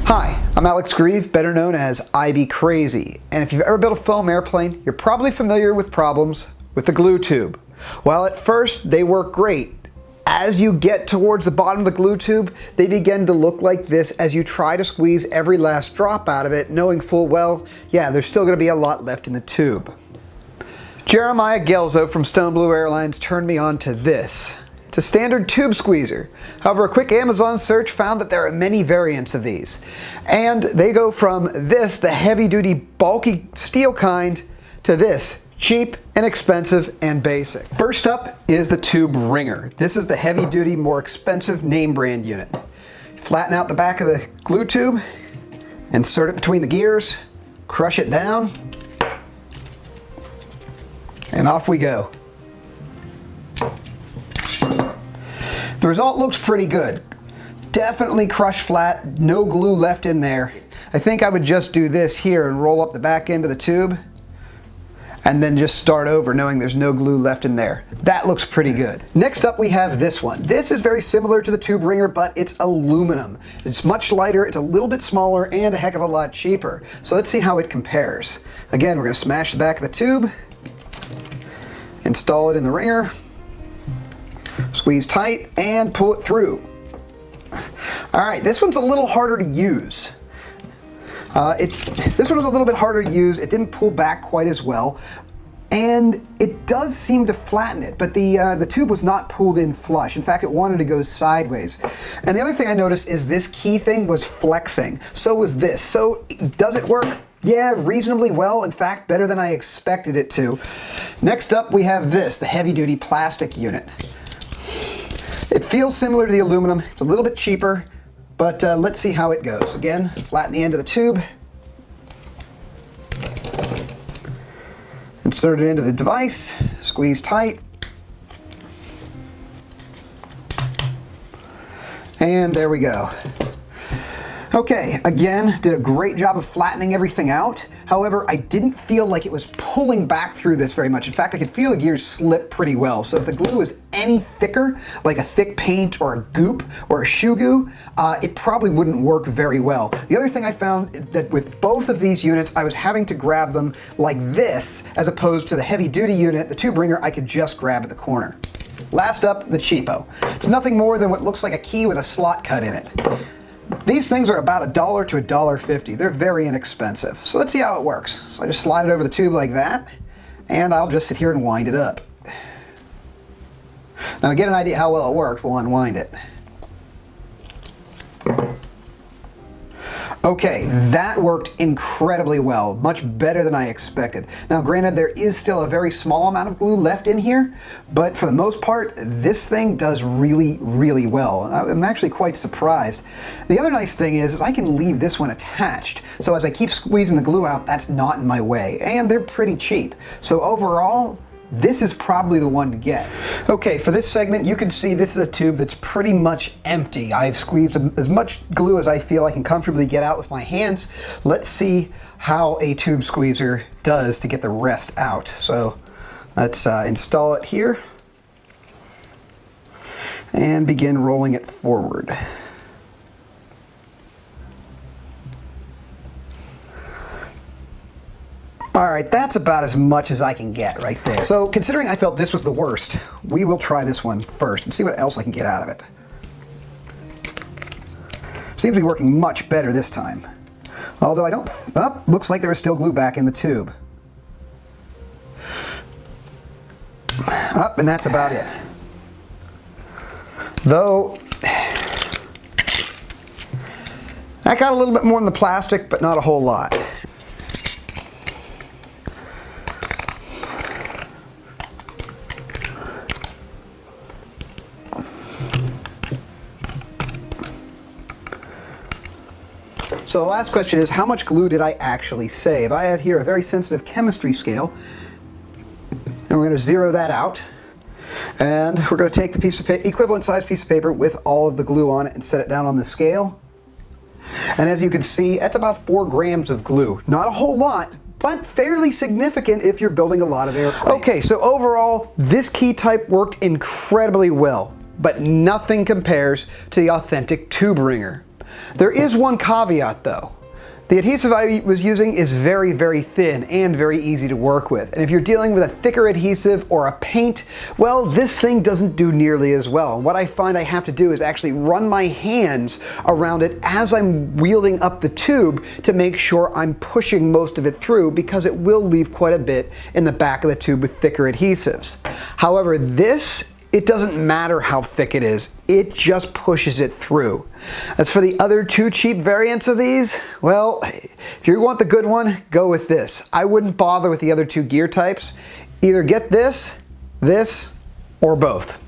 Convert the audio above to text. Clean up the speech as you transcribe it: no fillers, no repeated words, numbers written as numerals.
Hi, I'm Alex Grieve, better known as I Be Crazy, and if you've ever built a foam airplane, you're probably familiar with problems with the glue tube. While at first they work great, as you get towards the bottom of the glue tube, they begin to look like this as you try to squeeze every last drop out of it, knowing full well, yeah, there's still going to be a lot left in the tube. Jeremiah Gelzo from Stone Blue Airlines turned me on to this. It's a standard tube squeezer. However, a quick Amazon search found that there are many variants of these. And they go from this, the heavy-duty, bulky steel kind, to this, cheap, inexpensive, and basic. First up is the Tube Wringer. This is the heavy-duty, more expensive name brand unit. Flatten out the back of the glue tube, insert it between the gears, crush it down, and off we go. The result looks pretty good. Definitely crushed flat, no glue left in there. I think I would just do this here and roll up the back end of the tube and then just start over knowing there's no glue left in there. That looks pretty good. Next up we have this one. This is very similar to the Tube Wringer, but it's aluminum. It's much lighter, it's a little bit smaller, and a heck of a lot cheaper. So let's see how it compares. Again, we're gonna smash the back of the tube, install it in the wringer, squeeze tight, and pull it through. All right, this one's a little harder to use. This one was a little bit harder to use. It didn't pull back quite as well, and it does seem to flatten it, but the tube was not pulled in flush. In fact, it wanted to go sideways. And the other thing I noticed is this key thing was flexing. So was this. So does it work? Yeah, reasonably well. In fact, better than I expected it to. Next up, we have this, the heavy-duty plastic unit. It feels similar to the aluminum. It's a little bit cheaper, but let's see how it goes. Again, flatten the end of the tube. Insert it into the device, squeeze tight. And there we go. Okay, again, did a great job of flattening everything out. However, I didn't feel like it was pulling back through this very much. In fact, I could feel the gears slip pretty well. So if the glue is any thicker, like a thick paint or a goop or a shoe goo, it probably wouldn't work very well. The other thing I found is that with both of these units, I was having to grab them like this, as opposed to the heavy-duty unit, the Tube Wringer, I could just grab at the corner. Last up, the cheapo. It's nothing more than what looks like a key with a slot cut in it. These things are about $1 to $1.50. They're very inexpensive. So let's see how it works. So I just slide it over the tube like that, and I'll just sit here and wind it up. Now to get an idea how well it worked, we'll unwind it. Okay, that worked incredibly well, much better than I expected. Now granted, there is still a very small amount of glue left in here, but for the most part, this thing does really, really well. I'm actually quite surprised. The other nice thing is I can leave this one attached, so as I keep squeezing the glue out, that's not in my way, and they're pretty cheap. So overall, this is probably the one to get. Okay, for this segment, you can see this is a tube that's pretty much empty. I've squeezed as much glue as I feel I can comfortably get out with my hands. Let's see how a tube squeezer does to get the rest out. So let's install it here and begin rolling it forward. All right, that's about as much as I can get right there. So considering I felt this was the worst, we will try this one first and see what else I can get out of it. Seems to be working much better this time. Although I don't, looks like there is still glue back in the tube. And that's about it. Though, that got a little bit more in the plastic, but not a whole lot. So the last question is, how much glue did I actually save? I have here a very sensitive chemistry scale, and we're going to zero that out. And we're going to take the piece of equivalent size piece of paper with all of the glue on it and set it down on the scale. And as you can see, that's about 4 grams of glue. Not a whole lot, but fairly significant if you're building a lot of airplanes. Okay, so overall, this key type worked incredibly well, but nothing compares to the authentic Tube Wringer. There is one caveat though. The adhesive I was using is very, very thin and very easy to work with. And if you're dealing with a thicker adhesive or a paint, well, this thing doesn't do nearly as well. And what I find I have to do is actually run my hands around it as I'm wielding up the tube to make sure I'm pushing most of it through, because it will leave quite a bit in the back of the tube with thicker adhesives. However, it doesn't matter how thick it is, it just pushes it through. As for the other two cheap variants of these, well, if you want the good one, go with this. I wouldn't bother with the other two gear types. Either get this, or both.